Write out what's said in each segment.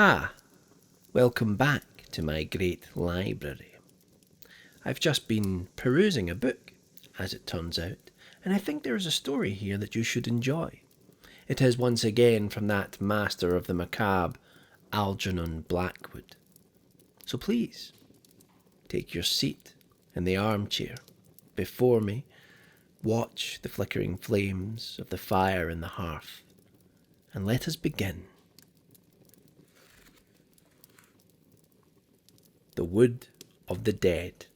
Ah, welcome back to my great library. I've just been perusing a book, as it turns out, and I think there is a story here that you should enjoy. It is once again from that master of the macabre, Algernon Blackwood. So please, take your seat in the armchair before me, watch the flickering flames of the fire in the hearth, and let us begin. The Wood of the Dead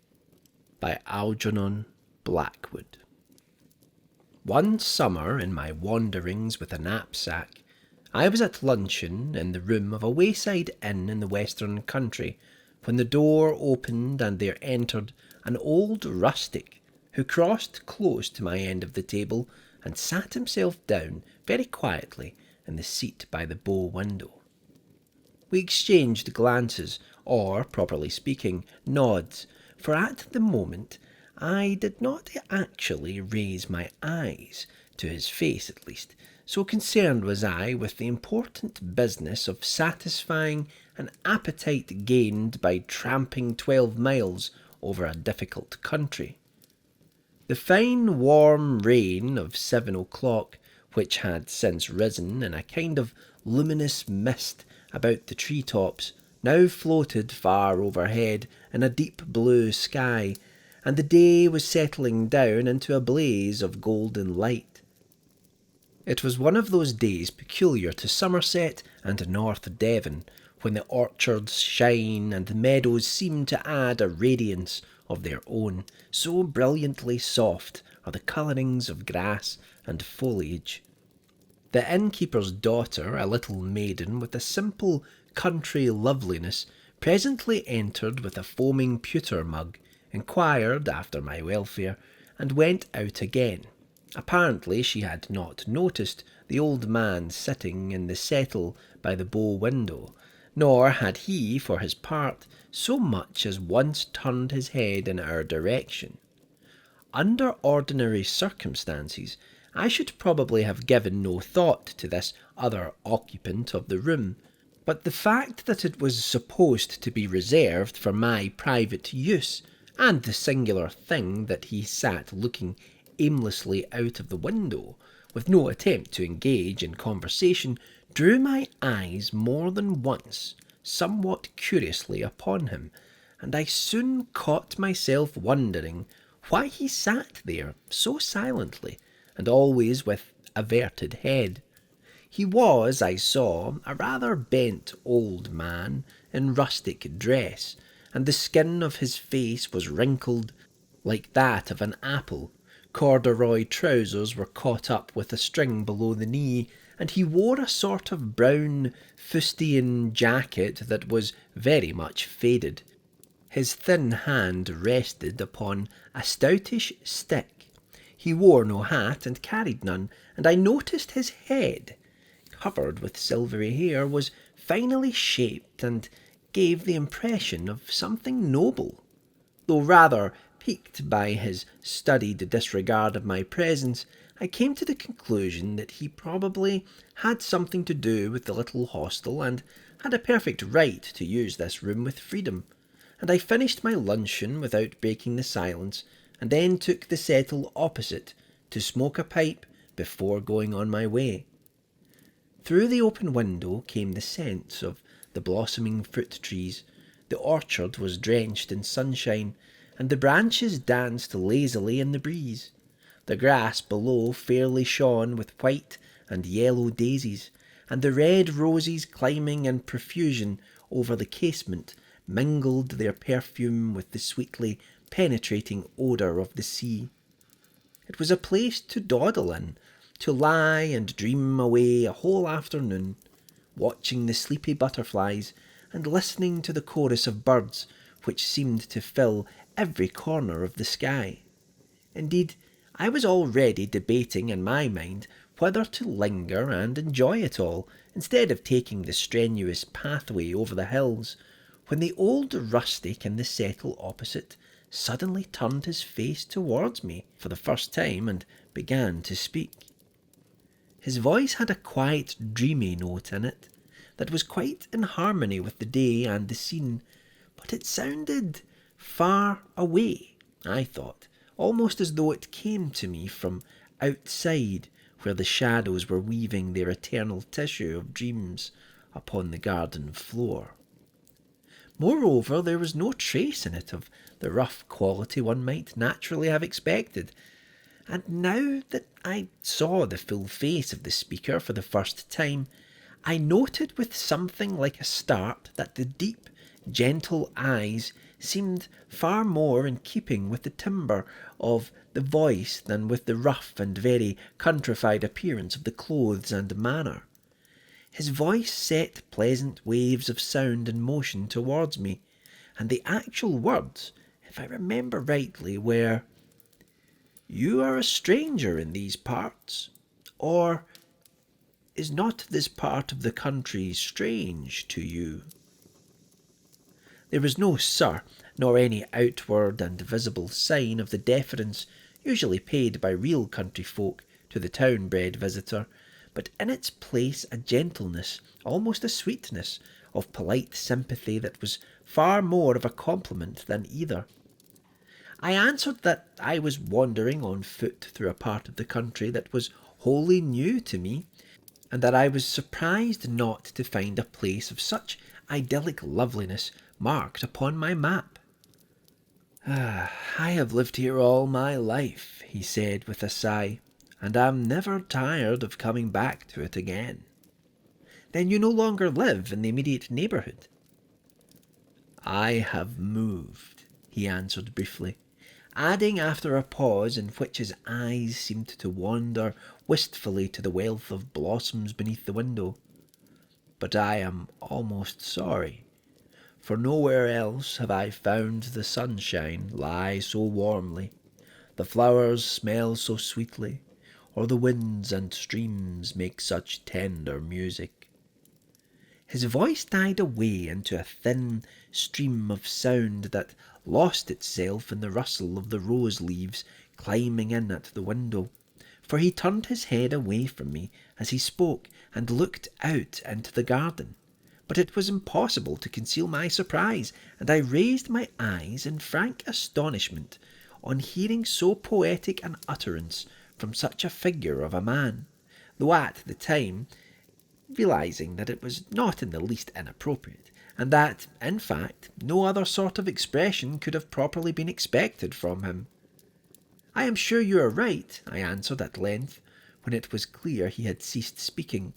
by Algernon Blackwood. One summer, in my wanderings with a knapsack, I was at luncheon in the room of a wayside inn in the western country, when the door opened and there entered an old rustic, who crossed close to my end of the table and sat himself down very quietly in the seat by the bow window. We exchanged glances, or, properly speaking, nods, for at the moment I did not actually raise my eyes, to his face at least, so concerned was I with the important business of satisfying an appetite gained by tramping 12 miles over a difficult country. The fine warm rain of 7 o'clock, which had since risen in a kind of luminous mist about the tree-tops, now floated far overhead in a deep blue sky, and the day was settling down into a blaze of golden light. It was one of those days peculiar to Somerset and North Devon, when the orchards shine and the meadows seem to add a radiance of their own, so brilliantly soft are the colourings of grass and foliage. The innkeeper's daughter, a little maiden with a simple country loveliness, presently entered with a foaming pewter mug, inquired after my welfare, and went out again. Apparently she had not noticed the old man sitting in the settle by the bow window, nor had he, for his part, so much as once turned his head in our direction. Under ordinary circumstances, I should probably have given no thought to this other occupant of the room, but the fact that it was supposed to be reserved for my private use, and the singular thing that he sat looking aimlessly out of the window, with no attempt to engage in conversation, drew my eyes more than once somewhat curiously upon him, and I soon caught myself wondering why he sat there so silently, and always with averted head. He was, I saw, a rather bent old man in rustic dress, and the skin of his face was wrinkled like that of an apple. Corduroy trousers were caught up with a string below the knee, and he wore a sort of brown fustian jacket that was very much faded. His thin hand rested upon a stoutish stick. He wore no hat and carried none, and I noticed his head, covered with silvery hair, was finely shaped and gave the impression of something noble. Though rather piqued by his studied disregard of my presence, I came to the conclusion that he probably had something to do with the little hostel, and had a perfect right to use this room with freedom, and I finished my luncheon without breaking the silence, and then took the settle opposite to smoke a pipe before going on my way. Through the open window came the scents of the blossoming fruit trees. The orchard was drenched in sunshine, and the branches danced lazily in the breeze. The grass below fairly shone with white and yellow daisies, and the red roses climbing in profusion over the casement mingled their perfume with the sweetly penetrating odour of the sea. It was a place to dawdle in, to lie and dream away a whole afternoon, watching the sleepy butterflies and listening to the chorus of birds which seemed to fill every corner of the sky. Indeed, I was already debating in my mind whether to linger and enjoy it all, instead of taking the strenuous pathway over the hills, when the old rustic in the settle opposite suddenly turned his face towards me for the first time and began to speak. His voice had a quiet, dreamy note in it that was quite in harmony with the day and the scene, but it sounded far away, I thought, almost as though it came to me from outside, where the shadows were weaving their eternal tissue of dreams upon the garden floor. Moreover, there was no trace in it of the rough quality one might naturally have expected, and now that I saw the full face of the speaker for the first time, I noted with something like a start that the deep, gentle eyes seemed far more in keeping with the timbre of the voice than with the rough and very countrified appearance of the clothes and manner. His voice set pleasant waves of sound and motion towards me, and the actual words, if I remember rightly, were, "You are a stranger in these parts," or "Is not this part of the country strange to you?" There was no "sir," nor any outward and visible sign of the deference usually paid by real country folk to the town-bred visitor, but in its place a gentleness, almost a sweetness, of polite sympathy that was far more of a compliment than either. I answered that I was wandering on foot through a part of the country that was wholly new to me, and that I was surprised not to find a place of such idyllic loveliness marked upon my map. "I have lived here all my life," he said with a sigh, "and am never tired of coming back to it again." "Then you no longer live in the immediate neighbourhood?" "I have moved," he answered briefly, adding after a pause in which his eyes seemed to wander wistfully to the wealth of blossoms beneath the window. "But I am almost sorry, for nowhere else have I found the sunshine lie so warmly, the flowers smell so sweetly, or the winds and streams make such tender music." His voice died away into a thin stream of sound that lost itself in the rustle of the rose leaves climbing in at the window, for he turned his head away from me as he spoke and looked out into the garden. But it was impossible to conceal my surprise, and I raised my eyes in frank astonishment on hearing so poetic an utterance from such a figure of a man, though at the time realizing that it was not in the least inappropriate, and that, in fact, no other sort of expression could have properly been expected from him. "I am sure you are right," I answered at length, when it was clear he had ceased speaking.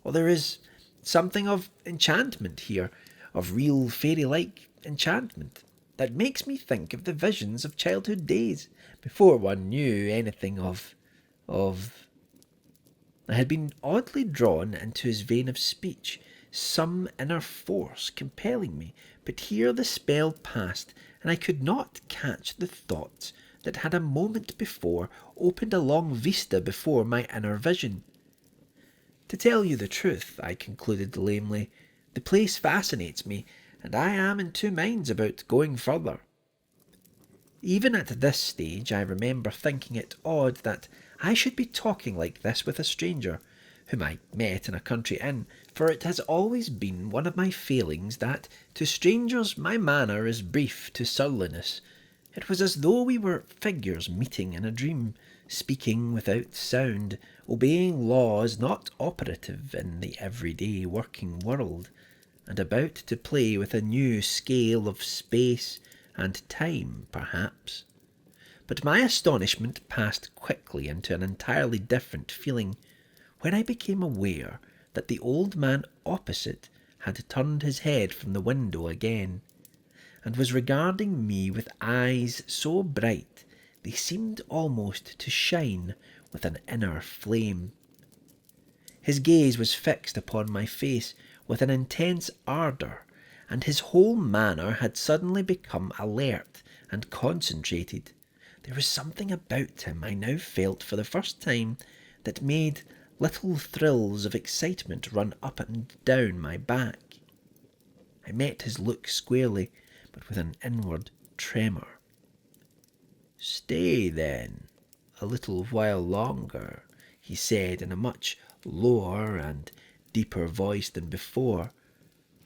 "Oh, there is something of enchantment here, of real fairy-like enchantment, that makes me think of the visions of childhood days, before one knew anything of—" I had been oddly drawn into his vein of speech, some inner force compelling me, but here the spell passed, and I could not catch the thoughts that had a moment before opened a long vista before my inner vision. "To tell you the truth," I concluded lamely, "the place fascinates me, and I am in two minds about going further." Even at this stage I remember thinking it odd that I should be talking like this with a stranger, whom I met in a country inn, for it has always been one of my failings that to strangers my manner is brief to surliness. It was as though we were figures meeting in a dream, speaking without sound, obeying laws not operative in the everyday working world, and about to play with a new scale of space and time, perhaps. But my astonishment passed quickly into an entirely different feeling when I became aware that the old man opposite had turned his head from the window again, and was regarding me with eyes so bright they seemed almost to shine with an inner flame. His gaze was fixed upon my face with an intense ardour, and his whole manner had suddenly become alert and concentrated. There was something about him I now felt for the first time that made little thrills of excitement run up and down my back. I met his look squarely, but with an inward tremor. "Stay, then, a little while longer," he said in a much lower and deeper voice than before.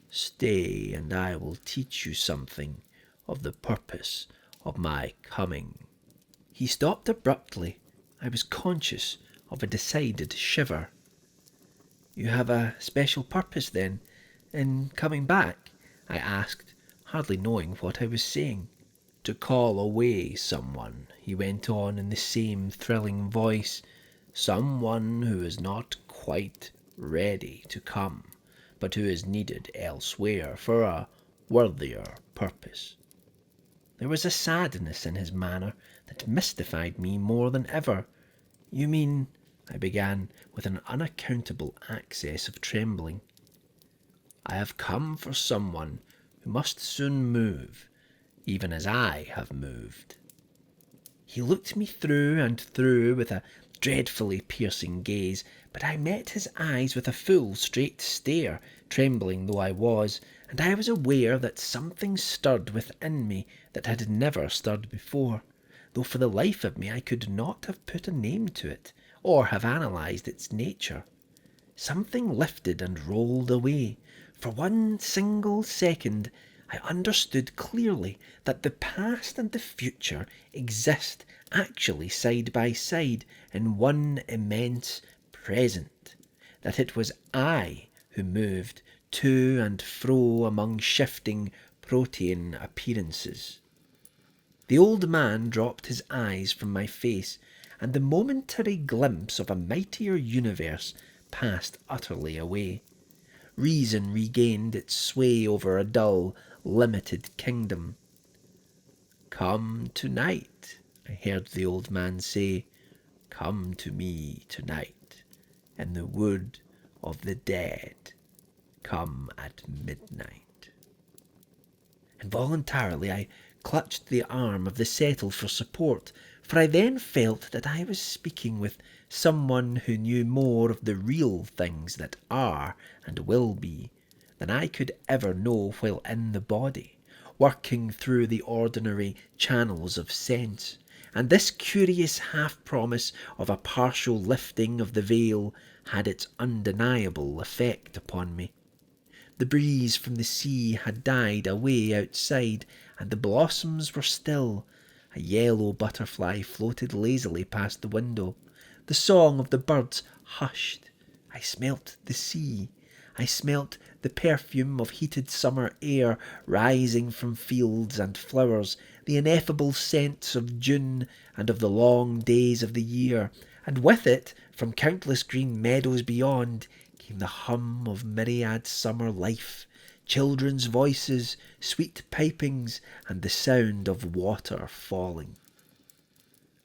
"Stay, and I will teach you something of the purpose of my coming." He stopped abruptly. I was conscious of a decided shiver. "You have a special purpose, then, in coming back?" I asked, hardly knowing what I was saying. "To call away someone," he went on in the same thrilling voice. "Someone who is not quite ready to come, but who is needed elsewhere for a worthier purpose." There was a sadness in his manner that mystified me more than ever. "You mean—" I began, with an unaccountable access of trembling. "I have come for someone who must soon move, even as I have moved." He looked me through and through with a dreadfully piercing gaze, but I met his eyes with a full, straight stare, trembling though I was, and I was aware that something stirred within me that had never stirred before, though for the life of me I could not have put a name to it, or have analysed its nature. Something lifted and rolled away. For one single second I understood clearly that the past and the future exist actually side by side in one immense present, that it was I who moved to and fro among shifting protean appearances. The old man dropped his eyes from my face, and the momentary glimpse of a mightier universe passed utterly away. Reason regained its sway over a dull, limited kingdom. "Come tonight," I heard the old man say. "Come to me tonight, in the wood of the dead. Come at midnight." Involuntarily I clutched the arm of the settle for support, for I then felt that I was speaking with someone who knew more of the real things that are and will be than I could ever know while in the body, working through the ordinary channels of sense, and this curious half-promise of a partial lifting of the veil had its undeniable effect upon me. The breeze from the sea had died away outside, and the blossoms were still. A yellow butterfly floated lazily past the window. The song of the birds hushed. I smelt the sea. I smelt the perfume of heated summer air rising from fields and flowers, the ineffable scents of June and of the long days of the year, and with it, from countless green meadows beyond, came the hum of myriad summer life, children's voices, sweet pipings, and the sound of water falling.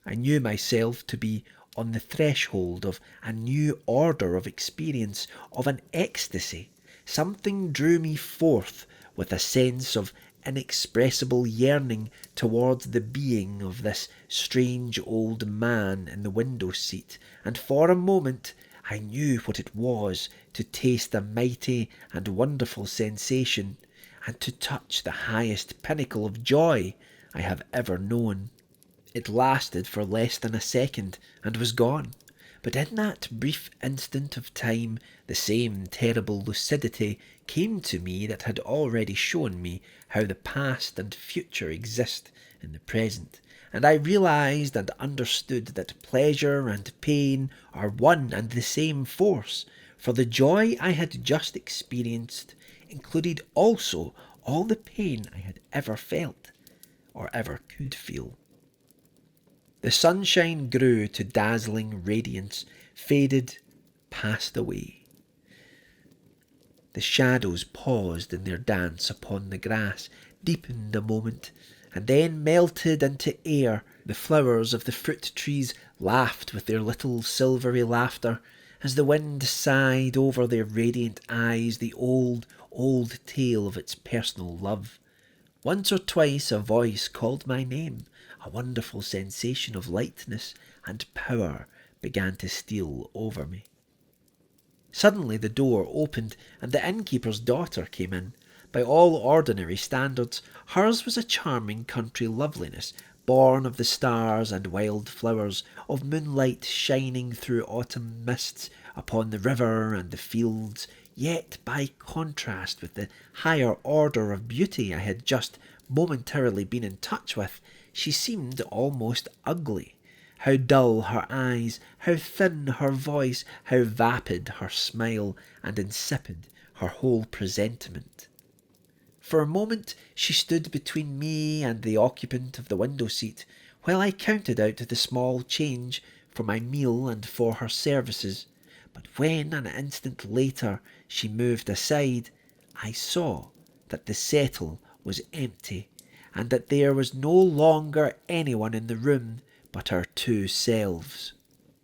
I knew myself to be on the threshold of a new order of experience, of an ecstasy. Something drew me forth with a sense of inexpressible yearning towards the being of this strange old man in the window seat, and for a moment I knew what it was to taste a mighty and wonderful sensation, and to touch the highest pinnacle of joy I have ever known. It lasted for less than a second and was gone, but in that brief instant of time the same terrible lucidity came to me that had already shown me how the past and future exist in the present, and I realized and understood that pleasure and pain are one and the same force, for the joy I had just experienced included also all the pain I had ever felt, or ever could feel. The sunshine grew to dazzling radiance, faded, passed away. The shadows paused in their dance upon the grass, deepened a moment, and then melted into air. The flowers of the fruit trees laughed with their little silvery laughter, as the wind sighed over their radiant eyes the old, old tale of its personal love. Once or twice a voice called my name. A wonderful sensation of lightness and power began to steal over me. Suddenly the door opened and the innkeeper's daughter came in. By all ordinary standards, hers was a charming country loveliness, born of the stars and wild flowers, of moonlight shining through autumn mists, upon the river and the fields, yet by contrast with the higher order of beauty I had just momentarily been in touch with, she seemed almost ugly. How dull her eyes, how thin her voice, how vapid her smile, and insipid her whole presentiment. For a moment she stood between me and the occupant of the window seat, while I counted out the small change for my meal and for her services. But when an instant later she moved aside, I saw that the settle was empty, and that there was no longer anyone in the room but our two selves.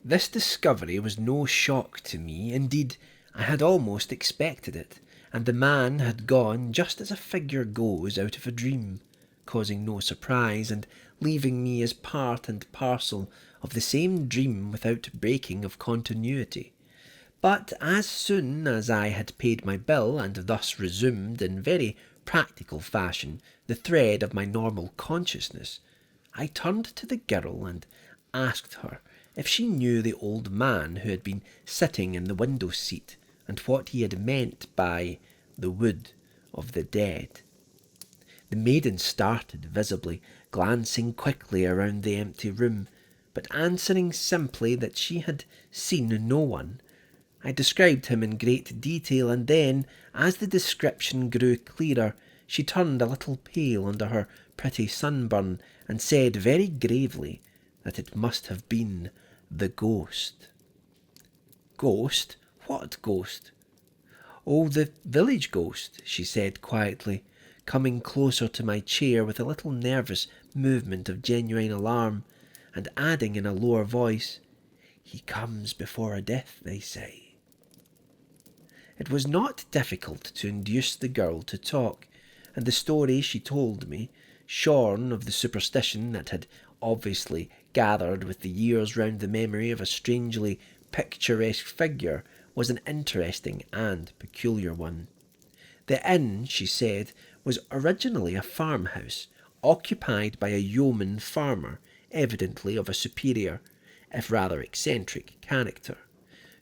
This discovery was no shock to me. Indeed, I had almost expected it, and the man had gone just as a figure goes out of a dream, causing no surprise, and leaving me as part and parcel of the same dream without breaking of continuity. But as soon as I had paid my bill and thus resumed in very practical fashion the thread of my normal consciousness, I turned to the girl and asked her if she knew the old man who had been sitting in the window seat, and what he had meant by the wood of the dead. The maiden started visibly, glancing quickly around the empty room, but answering simply that she had seen no one. I described him in great detail, and then, as the description grew clearer, she turned a little pale under her pretty sunburn, and said very gravely that it must have been the ghost. Ghost? What ghost? Oh, the village ghost, she said quietly, coming closer to my chair with a little nervous movement of genuine alarm, and adding in a lower voice, "He comes before a death, they say." It was not difficult to induce the girl to talk, and the story she told me, shorn of the superstition that had obviously gathered with the years round the memory of a strangely picturesque figure, was an interesting and peculiar one. The inn, she said, was originally a farmhouse, occupied by a yeoman farmer, evidently of a superior, if rather eccentric, character,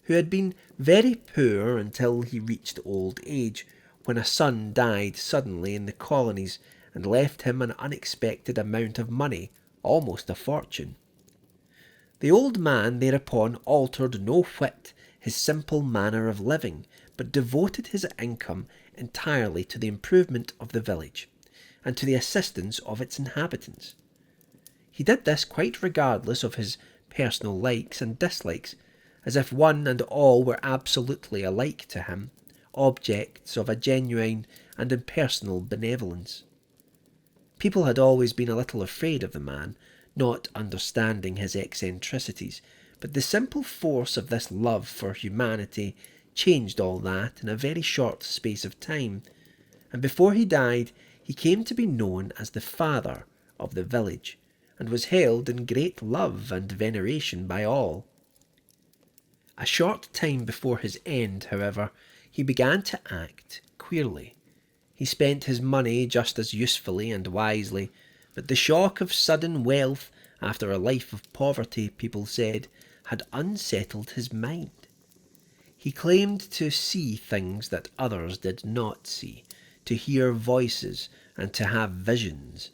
who had been very poor until he reached old age, when a son died suddenly in the colonies and left him an unexpected amount of money, almost a fortune. The old man thereupon altered no whit his simple manner of living, but devoted his income entirely to the improvement of the village, and to the assistance of its inhabitants. He did this quite regardless of his personal likes and dislikes, as if one and all were absolutely alike to him, objects of a genuine and impersonal benevolence. People had always been a little afraid of the man, not understanding his eccentricities, but the simple force of this love for humanity changed all that in a very short space of time, and before he died he came to be known as the father of the village, and was held in great love and veneration by all. A short time before his end, however, he began to act queerly. He spent his money just as usefully and wisely, but the shock of sudden wealth after a life of poverty, people said, had unsettled his mind. He claimed to see things that others did not see, to hear voices and to have visions.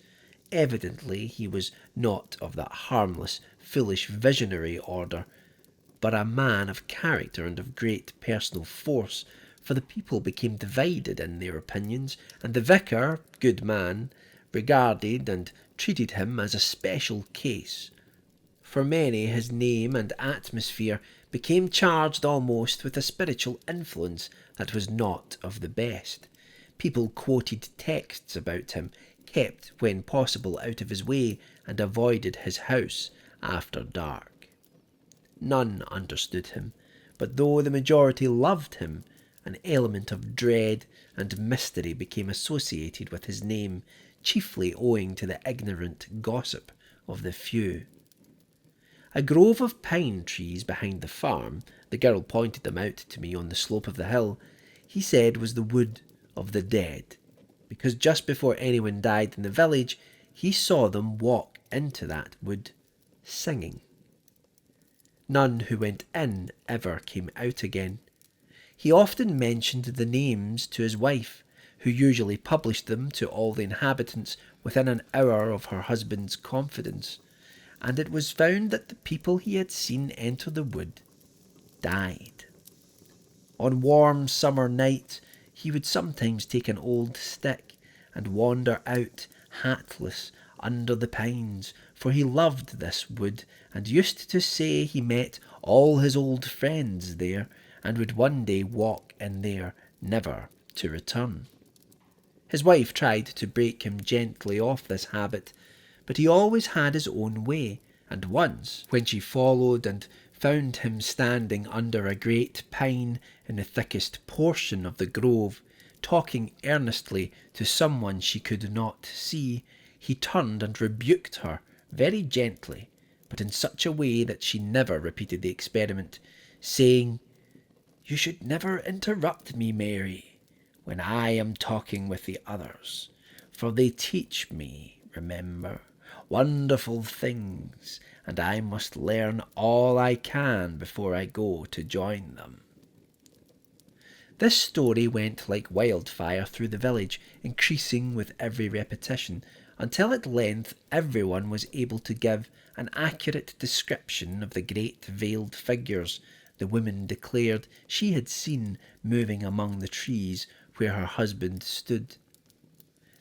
Evidently he was not of that harmless, foolish, visionary order, but a man of character and of great personal force, for the people became divided in their opinions, and the vicar, good man, regarded and treated him as a special case. For many his name and atmosphere became charged almost with a spiritual influence that was not of the best. People quoted texts about him, kept, when possible, out of his way, and avoided his house after dark. None understood him, but though the majority loved him, an element of dread and mystery became associated with his name, chiefly owing to the ignorant gossip of the few. A grove of pine trees behind the farm, the girl pointed them out to me on the slope of the hill, he said was the wood of the dead, because just before anyone died in the village, he saw them walk into that wood, singing. None who went in ever came out again. He often mentioned the names to his wife, who usually published them to all the inhabitants within an hour of her husband's confidence, and it was found that the people he had seen enter the wood died. On warm summer nights he would sometimes take an old stick and wander out hatless under the pines, for he loved this wood and used to say he met all his old friends there and would one day walk in there, never to return. His wife tried to break him gently off this habit, but he always had his own way, and once, when she followed and found him standing under a great pine in the thickest portion of the grove, talking earnestly to someone she could not see, he turned and rebuked her very gently, but in such a way that she never repeated the experiment, saying, "You should never interrupt me, Mary, when I am talking with the others, for they teach me, remember, wonderful things, and I must learn all I can before I go to join them." This story went like wildfire through the village, increasing with every repetition, until at length everyone was able to give an accurate description of the great veiled figures the woman declared she had seen moving among the trees where her husband stood.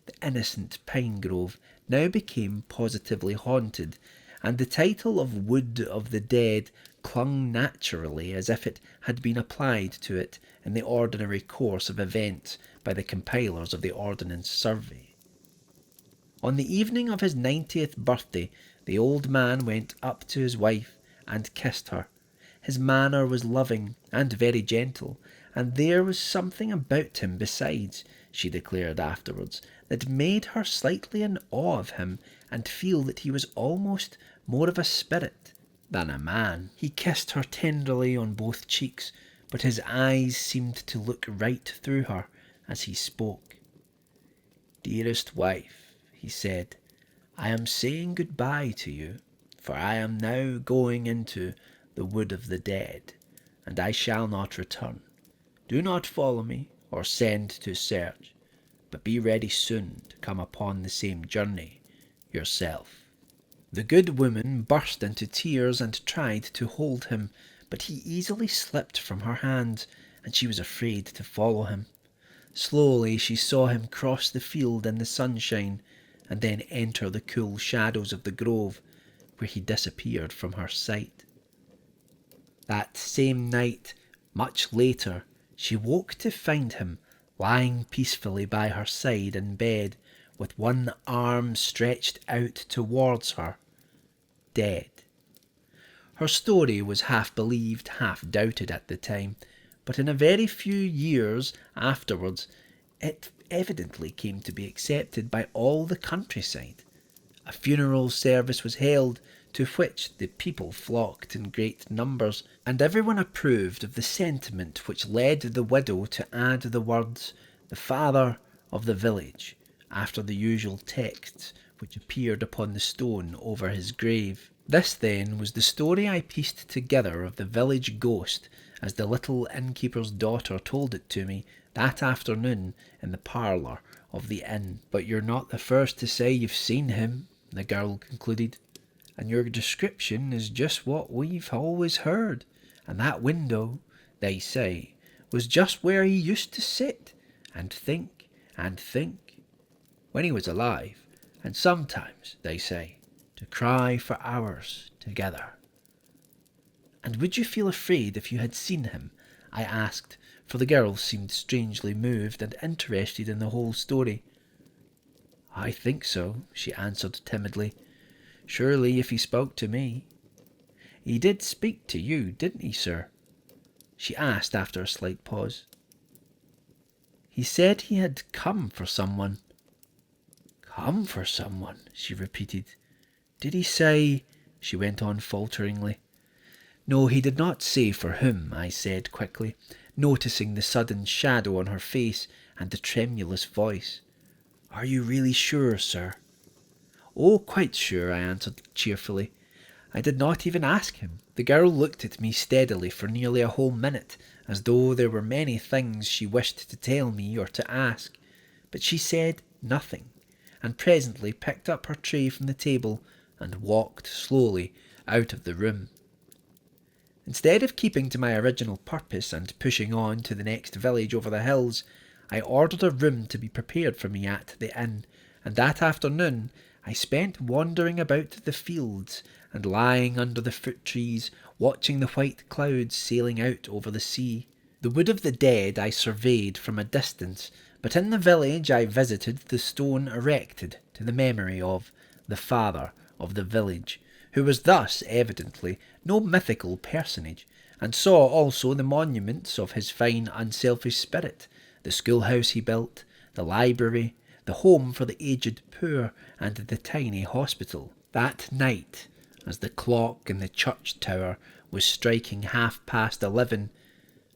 The innocent pine grove now became positively haunted, and the title of Wood of the Dead clung naturally as if it had been applied to it in the ordinary course of events by the compilers of the Ordnance Survey. On the evening of his 90th birthday, the old man went up to his wife and kissed her. His manner was loving and very gentle, and there was something about him besides, she declared afterwards, that made her slightly in awe of him and feel that he was almost more of a spirit than a man. He kissed her tenderly on both cheeks, but his eyes seemed to look right through her as he spoke. "Dearest wife," he said, "I am saying good-bye to you, for I am now going into the wood of the dead, and I shall not return. Do not follow me or send to search, but be ready soon to come upon the same journey yourself." The good woman burst into tears and tried to hold him, but he easily slipped from her hands, and she was afraid to follow him. Slowly she saw him cross the field in the sunshine, and then enter the cool shadows of the grove, where he disappeared from her sight. That same night, much later, she woke to find him lying peacefully by her side in bed, with one arm stretched out towards her, dead. Her story was half believed, half doubted at the time, but in a very few years afterwards it evidently came to be accepted by all the countryside. A funeral service was held, to which the people flocked in great numbers, and everyone approved of the sentiment which led the widow to add the words, "the father of the village," after the usual text which appeared upon the stone over his grave. This, then, was the story I pieced together of the village ghost, as the little innkeeper's daughter told it to me that afternoon in the parlour of the inn. "But you're not the first to say you've seen him," the girl concluded, "and your description is just what we've always heard, and that window, they say, was just where he used to sit and think when he was alive, and sometimes, they say, to cry for hours together." "And would you feel afraid if you had seen him?" I asked, for the girl seemed strangely moved and interested in the whole story. "I think so," she answered timidly. "Surely if he spoke to me." "He did speak to you, didn't he, sir?" she asked after a slight pause. "He said he had come for someone." "Come for someone," she repeated. "Did he say—" she went on falteringly. "No, he did not say for whom," I said quickly, noticing the sudden shadow on her face and the tremulous voice. "Are you really sure, sir?" "Oh, quite sure," I answered cheerfully. I did not even ask him. The girl looked at me steadily for nearly a whole minute, as though there were many things she wished to tell me or to ask, but she said nothing, and presently picked up her tray from the table and walked slowly out of the room. Instead of keeping to my original purpose and pushing on to the next village over the hills, I ordered a room to be prepared for me at the inn, and that afternoon I spent wandering about the fields and lying under the fruit trees, watching the white clouds sailing out over the sea. The Wood of the Dead I surveyed from a distance, but in the village I visited the stone erected to the memory of the father of the village, who was thus evidently no mythical personage, and saw also the monuments of his fine unselfish spirit, the schoolhouse he built, the library, the home for the aged poor, and the tiny hospital. That night, as the clock in the church tower was striking 11:30,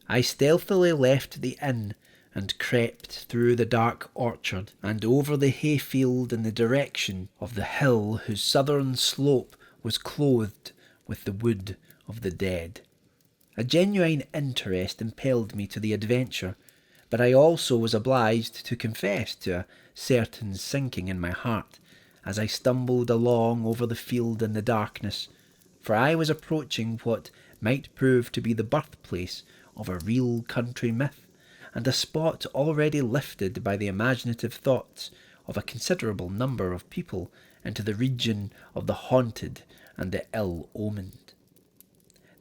I stealthily left the inn and crept through the dark orchard and over the hayfield in the direction of the hill whose southern slope was clothed with the Wood of the Dead. A genuine interest impelled me to the adventure, but I also was obliged to confess to a certain sinking in my heart as I stumbled along over the field in the darkness, for I was approaching what might prove to be the birthplace of a real country myth, and a spot already lifted by the imaginative thoughts of a considerable number of people into the region of the haunted and the ill-omened.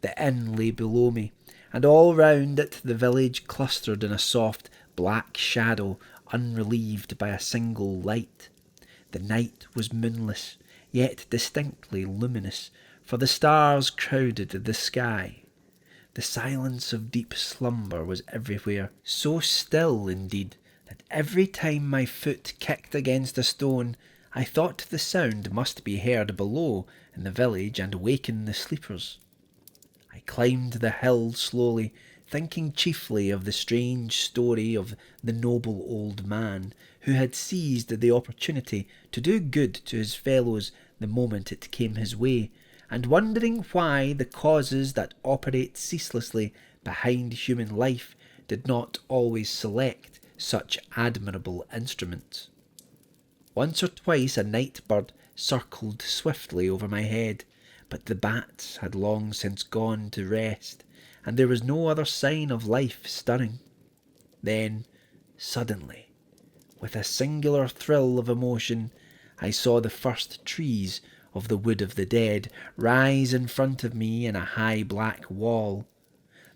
The inn lay below me, and all round it the village clustered in a soft black shadow unrelieved by a single light. The night was moonless, yet distinctly luminous, for the stars crowded the sky. The silence of deep slumber was everywhere, so still indeed that every time my foot kicked against a stone I thought the sound must be heard below in the village and waken the sleepers. I climbed the hill slowly, thinking chiefly of the strange story of the noble old man who had seized the opportunity to do good to his fellows the moment it came his way, and wondering why the causes that operate ceaselessly behind human life did not always select such admirable instruments. Once or twice a night bird circled swiftly over my head, but the bats had long since gone to rest, and there was no other sign of life stirring. Then, suddenly, with a singular thrill of emotion, I saw the first trees of the Wood of the Dead rise in front of me in a high black wall.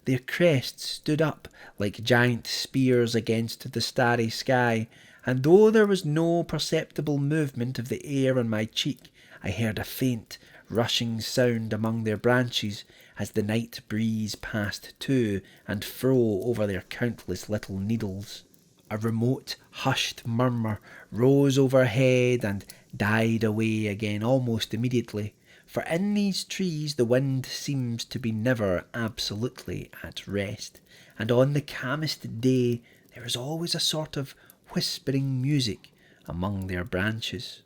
Their crests stood up like giant spears against the starry sky, and though there was no perceptible movement of the air on my cheek, I heard a faint, rushing sound among their branches as the night breeze passed to and fro over their countless little needles. A remote, hushed murmur rose overhead and died away again almost immediately, for in these trees the wind seems to be never absolutely at rest, and on the calmest day there is always a sort of whispering music among their branches.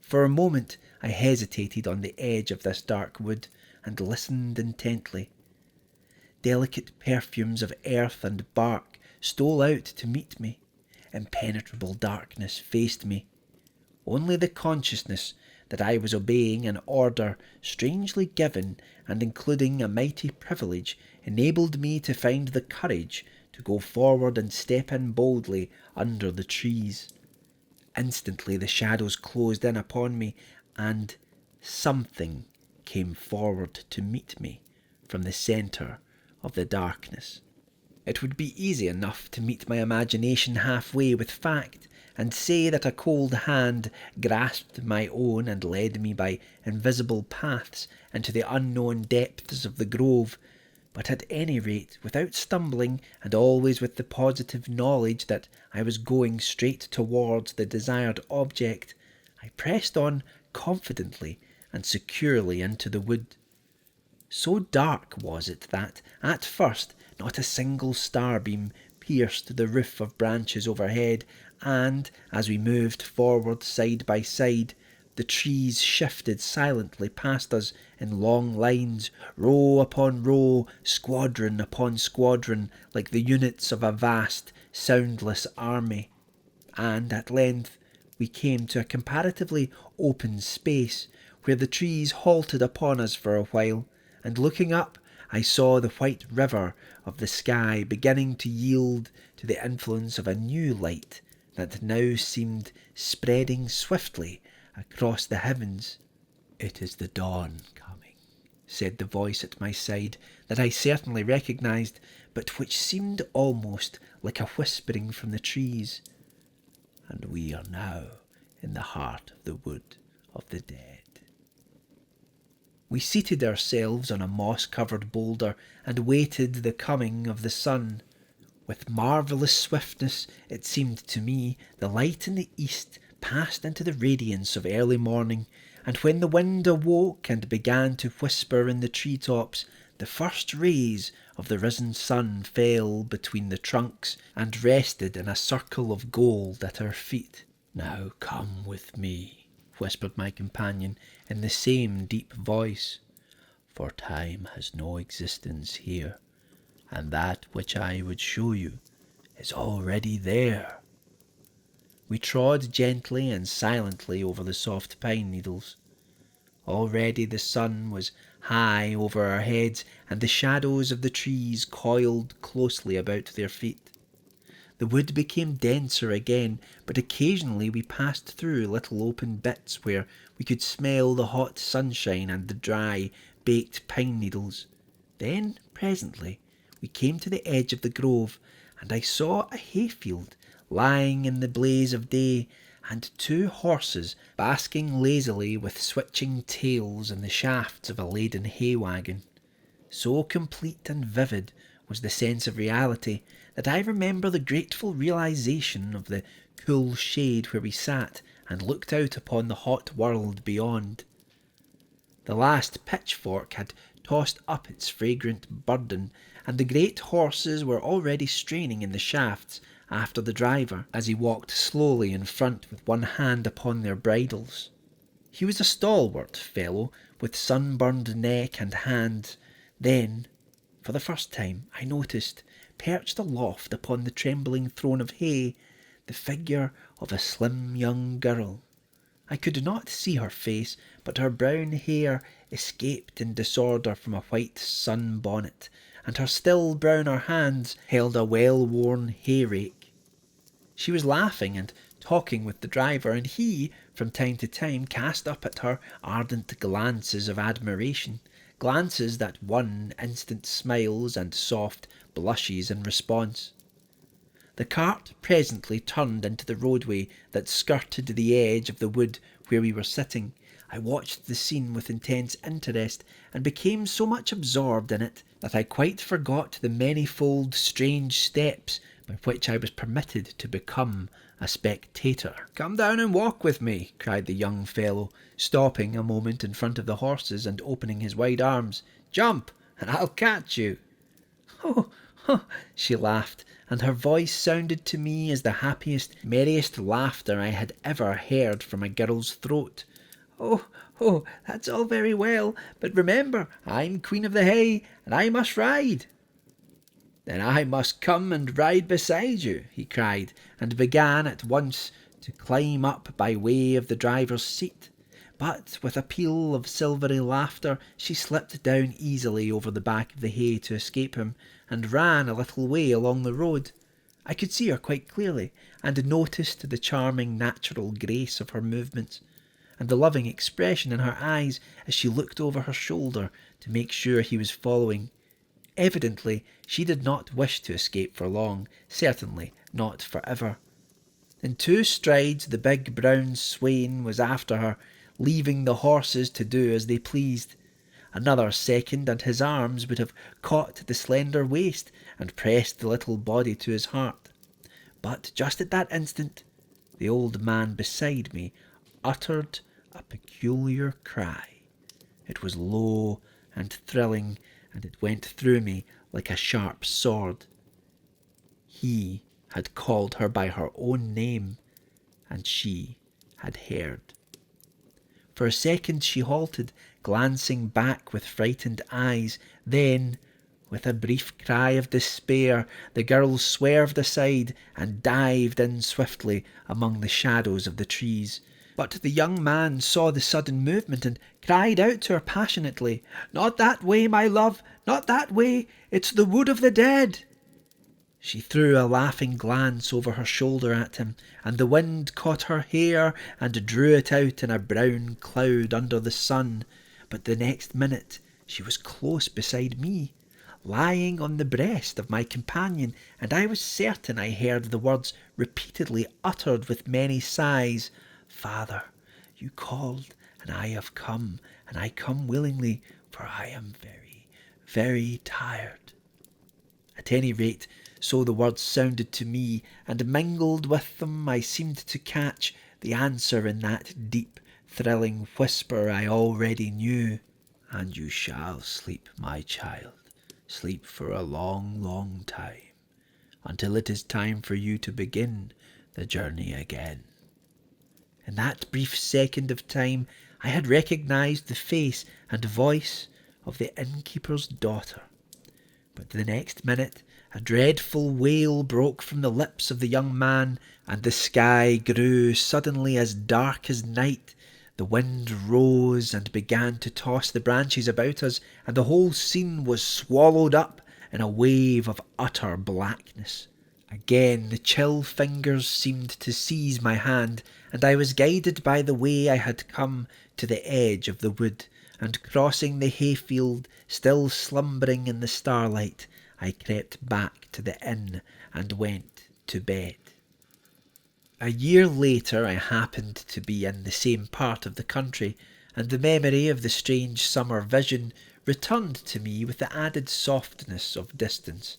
For a moment I hesitated on the edge of this dark wood and listened intently. Delicate perfumes of earth and bark stole out to meet me. Impenetrable darkness faced me. Only the consciousness that I was obeying an order strangely given and including a mighty privilege enabled me to find the courage to go forward and step in boldly under the trees. Instantly the shadows closed in upon me, and something came forward to meet me from the centre of the darkness. It would be easy enough to meet my imagination halfway with fact, and say that a cold hand grasped my own and led me by invisible paths into the unknown depths of the grove, but at any rate, without stumbling, and always with the positive knowledge that I was going straight towards the desired object, I pressed on confidently and securely into the wood. So dark was it that, at first, not a single starbeam pierced the roof of branches overhead, and, as we moved forward side by side, The trees shifted silently past us in long lines, row upon row, squadron upon squadron, like the units of a vast, soundless army. And at length we came to a comparatively open space, where the trees halted upon us for a while, and looking up I saw the white river of the sky beginning to yield to the influence of a new light that now seemed spreading swiftly across the heavens. "It is the dawn coming," said the voice at my side, that I certainly recognised, but which seemed almost like a whispering from the trees. "And we are now in the heart of the wood of the dead." We seated ourselves on a moss-covered boulder and waited the coming of the sun. With marvellous swiftness, it seemed to me, the light in the east passed into the radiance of early morning, and when the wind awoke and began to whisper in the tree-tops, the first rays of the risen sun fell between the trunks and rested in a circle of gold at our feet. "Now come with me," whispered my companion in the same deep voice, "for time has no existence here, and that which I would show you is already there." We trod gently and silently over the soft pine needles. Already the sun was high over our heads, and the shadows of the trees coiled closely about their feet. The wood became denser again, but occasionally we passed through little open bits where we could smell the hot sunshine and the dry, baked pine needles. Then, presently, we came to the edge of the grove, and I saw a hayfield lying in the blaze of day, and two horses basking lazily with switching tails in the shafts of a laden hay wagon. So complete and vivid was the sense of reality that I remember the grateful realization of the cool shade where we sat and looked out upon the hot world beyond. The last pitchfork had tossed up its fragrant burden, and the great horses were already straining in the shafts after the driver as he walked slowly in front with one hand upon their bridles. He was a stalwart fellow with sunburned neck and hands. Then, for the first time, I noticed, perched aloft upon the trembling throne of hay, the figure of a slim young girl. I could not see her face, but her brown hair escaped in disorder from a white sun-bonnet, and her still browner hands held a well-worn hay-rake. She was laughing and talking with the driver, and he, from time to time, cast up at her ardent glances of admiration, glances that won instant smiles and soft blushes in response. The cart presently turned into the roadway that skirted the edge of the wood where we were sitting. I watched the scene with intense interest, and became so much absorbed in it that I quite forgot the manifold strange steps by which I was permitted to become a spectator. "Come down and walk with me," cried the young fellow, stopping a moment in front of the horses and opening his wide arms. "Jump, and I'll catch you." "Oh, oh," she laughed, and her voice sounded to me as the happiest, merriest laughter I had ever heard from a girl's throat. "Oh, oh, that's all very well, but remember, I'm Queen of the Hay, and I must ride." "Then I must come and ride beside you," he cried, and began at once to climb up by way of the driver's seat. But with a peal of silvery laughter she slipped down easily over the back of the hay to escape him, and ran a little way along the road. I could see her quite clearly, and noticed the charming natural grace of her movements, and the loving expression in her eyes as she looked over her shoulder to make sure he was following. Evidently she did not wish to escape for long, certainly not for ever. In 2 strides the big brown swain was after her, leaving the horses to do as they pleased. Another second and his arms would have caught the slender waist and pressed the little body to his heart. But just at that instant the old man beside me uttered a peculiar cry. It was low and thrilling, and it went through me like a sharp sword. He had called her by her own name, and she had heard. For a second she halted, glancing back with frightened eyes. Then, with a brief cry of despair, the girl swerved aside and dived in swiftly among the shadows of the trees. But the young man saw the sudden movement and cried out to her passionately, "Not that way, my love, not that way! It's the wood of the dead!" She threw a laughing glance over her shoulder at him, and the wind caught her hair and drew it out in a brown cloud under the sun. But the next minute she was close beside me, lying on the breast of my companion, and I was certain I heard the words repeatedly uttered with many sighs. "Father, you called, and I have come, and I come willingly, for I am very, very tired." At any rate, so the words sounded to me, and mingled with them I seemed to catch the answer in that deep, thrilling whisper I already knew. "And you shall sleep, my child, sleep for a long, long time, until it is time for you to begin the journey again." In that brief second of time I had recognized the face and voice of the innkeeper's daughter. But the next minute a dreadful wail broke from the lips of the young man, and the sky grew suddenly as dark as night. The wind rose and began to toss the branches about us, and the whole scene was swallowed up in a wave of utter blackness. Again the chill fingers seemed to seize my hand, and I was guided by the way I had come to the edge of the wood, and crossing the hayfield, still slumbering in the starlight, I crept back to the inn and went to bed. A year later I happened to be in the same part of the country, and the memory of the strange summer vision returned to me with the added softness of distance.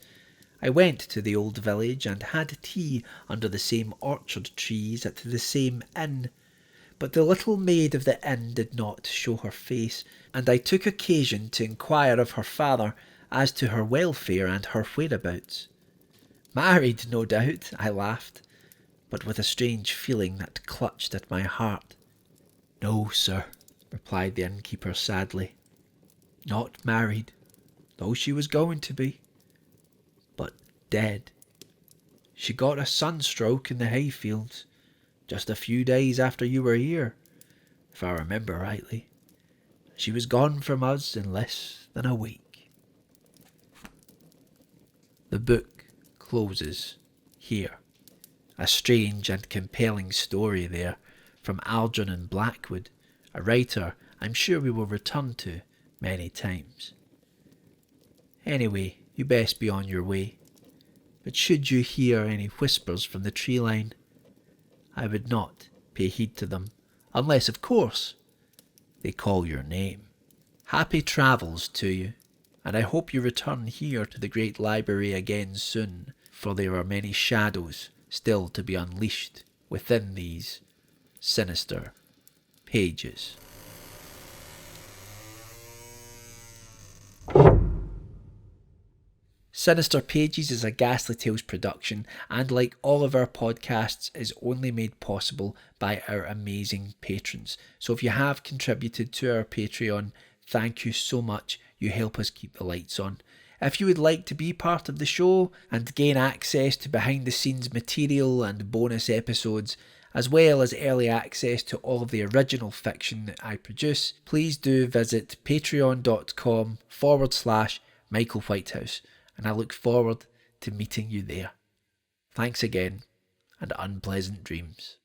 I went to the old village and had tea under the same orchard trees at the same inn. But the little maid of the inn did not show her face, and I took occasion to inquire of her father as to her welfare and her whereabouts. "Married, no doubt," I laughed, but with a strange feeling that clutched at my heart. "No, sir," replied the innkeeper sadly. "Not married, though she was going to be, but dead. She got a sunstroke in the hayfields, just a few days after you were here, if I remember rightly. She was gone from us in less than a week." The book closes here. A strange and compelling story there from Algernon Blackwood, a writer I'm sure we will return to many times. Anyway, you best be on your way, but should you hear any whispers from the tree line, I would not pay heed to them, unless, of course, they call your name. Happy travels to you, and I hope you return here to the great library again soon, for there are many shadows still to be unleashed within these sinister pages. Sinister Pages is a Ghastly Tales production, and like all of our podcasts, is only made possible by our amazing patrons. So if you have contributed to our Patreon, thank you so much. You help us keep the lights on. If you would like to be part of the show and gain access to behind the scenes material and bonus episodes, as well as early access to all of the original fiction that I produce, please do visit patreon.com/Michael Whitehouse, and I look forward to meeting you there. Thanks again, and unpleasant dreams.